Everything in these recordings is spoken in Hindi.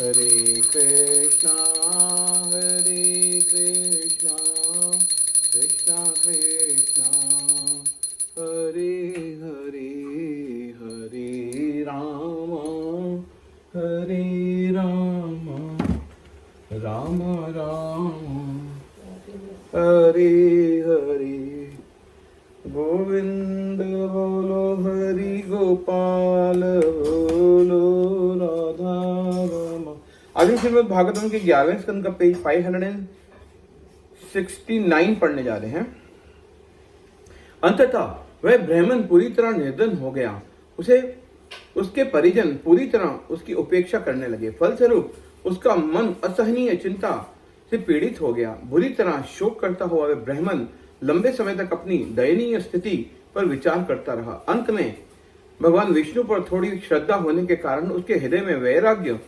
हरे कृष्णा कृष्णा कृष्णा कृष्णा हरे हरे हरे राम राम राम हरे हरे गोविंद बोलो हरि गोपाल बोलो राधा राम। आज हम श्रीमद् भागवतम के 11वें स्कंद का पेज 569 पढ़ने जा रहे हैं। अंततः वह ब्राह्मण पूरी तरह निर्धन हो गया। उसके परिजन पूरी तरह उसकी उपेक्षा करने लगे। फलस्वरूप उसका मन असहनीय चिंता से पीड़ित हो गया। बुरी तरह शोक करता हुआ वह ब्राह्मण लंबे समय तक अपनी दयनीय स्थिति पर विचार करता रहा। अंत में भगवान विष्णु पर थोड़ी श्रद्धा होने के कारण उसके हृदय में वैराग्य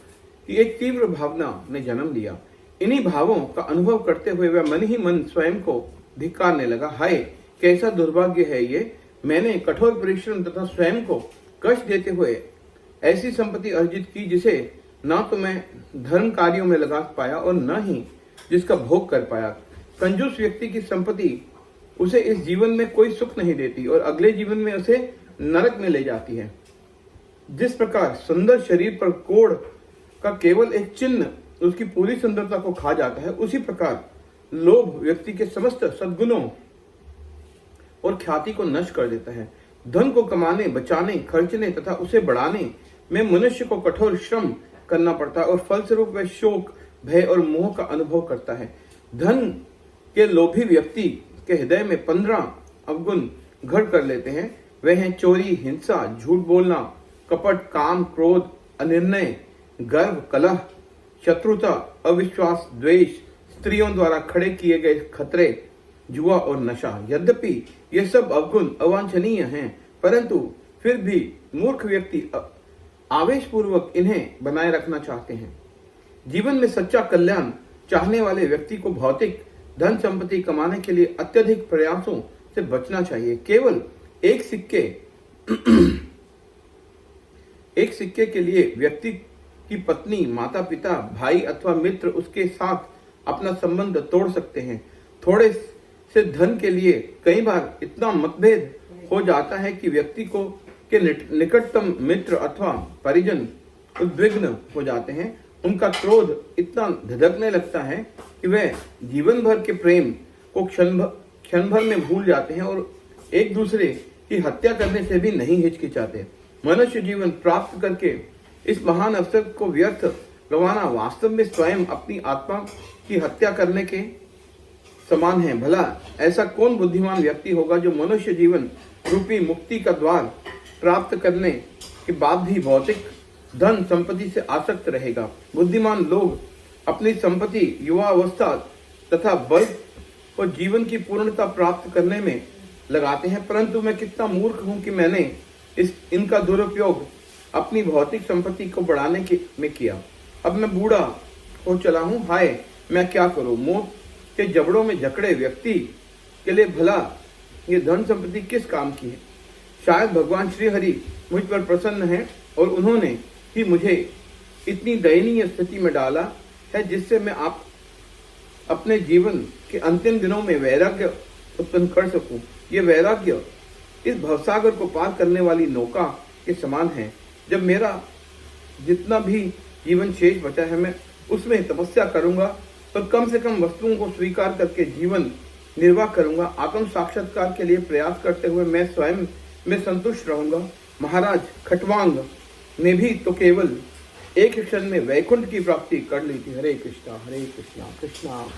की एक तीव्र भावना ने जन्म लिया। इन्हीं भावों का अनुभव करते हुए वह मन ही मन स्वयं को धिक्कारने लगा। हाय, कैसा दुर्भाग्य है ये! मैंने कठोर परिश्रम तथा स्वयं को कष्ट देते हुए ऐसी संपत्ति अर्जित की जिसे न तो मैं धर्म कार्यों में लगा पाया और न ही जिसका भोग कर पाया। कंजूस व्यक्ति की संपत्ति उसे इस जीवन में कोई सुख नहीं देती और अगले जीवन में उसे नरक में ले जाती है। जिस प्रकार सुंदर शरीर पर कोढ़ का केवल एक चिन्ह उसकी पूरी सुंदरता को खा जाता है, उसी प्रकार लोभ व्यक्ति के समस्त सद्गुणों और ख्याति को नष्ट कर देता है। धन को कमाने, बचाने, खर्चने तथा उसे बढ़ाने में मनुष्य को कठोर श्रम करना पड़ता है और फलस्वरूप वह शोक, भय और मोह का अनुभव करता है। धन के लोभी व्यक्ति के हृदय में 15 अवगुण घर कर लेते हैं। वे हैं चोरी, हिंसा, झूठ बोलना, कपट, काम, क्रोध, अनिर्णय, गर्व, कलह, शत्रुता, अविश्वास, द्वेष, स्त्रियों द्वारा खड़े किए गए खतरे, जुआ और नशा। यद्यपि ये सब अवगुण अवांछनीय हैं, परंतु फिर भी मूर्ख व्यक्ति आवेशपूर्वक इन्हें बनाए रखना चाहते हैं। जीवन में सच्चा कल्याण चाहने वाले व्यक्ति को भौतिक धन संपत्ति कमाने के लिए अत्यधिक प्रयासों से बचना चाहिए। केवल एक सिक्के के लिए व्यक्ति की पत्नी, माता पिता, भाई अथवा मित्र उसके साथ अपना संबंध तोड़ सकते हैं। थोड़े से धन के लिए कई बार इतना मतभेद हो जाता है कि व्यक्ति को के निकटतम मित्र अथवा परिजन उद्विग्न हो जाते हैं। उनका क्रोध इतना धधकने लगता है कि वह जीवन भर के प्रेम को क्षण भर में भूल जाते हैं और एक दूसरे की हत्या करने से भी नहीं हिचकिचाते। मनुष्य जीवन प्राप्त करके इस महान अवसर को व्यर्थ गंवाना वास्तव में स्वयं अपनी आत्मा की हत्या करने के समान है। भला ऐसा कौन बुद्धिमान व्यक्ति होगा जो मनुष्य जीवन रूपी मुक्ति का द्वार प्राप्त करने के बाद भी भौतिक धन संपत्ति से आसक्त रहेगा। बुद्धिमान लोग अपनी संपत्ति, युवा अवस्था तथा बल और जीवन की पूर्णता प्राप्त करने में लगाते हैं, परंतु मैं कितना मूर्ख हूं कि मैंने इनका दुरुपयोग अपनी भौतिक संपत्ति को बढ़ाने में किया। अब मैं बूढ़ा हो चला हूं। हाय, मैं क्या करूं! मौत के जबड़ों में जकड़े व्यक्ति के लिए भला ये धन संपत्ति किस काम की है? शायद भगवान श्री हरि मुझ पर प्रसन्न है और उन्होंने ही मुझे इतनी दयनीय स्थिति में डाला है जिससे मैं अपने जीवन के अंतिम दिनों में वैराग्य उत्पन्न कर सकूं। ये वैराग्य इस भवसागर को पार करने वाली नौका के समान है। जब मेरा जितना भी जीवन शेष बचा है, मैं उसमें तपस्या करूंगा और कम से कम वस्तुओं को स्वीकार करके जीवन निर्वाह करूंगा। आत्म साक्षात्कार के लिए प्रयास करते हुए मैं स्वयं में संतुष्ट रहूंगा। महाराज खटवांग ने भी तो केवल एक क्षण में वैकुंठ की प्राप्ति कर ली थी। हरे कृष्णा कृष्णा कृष्णा।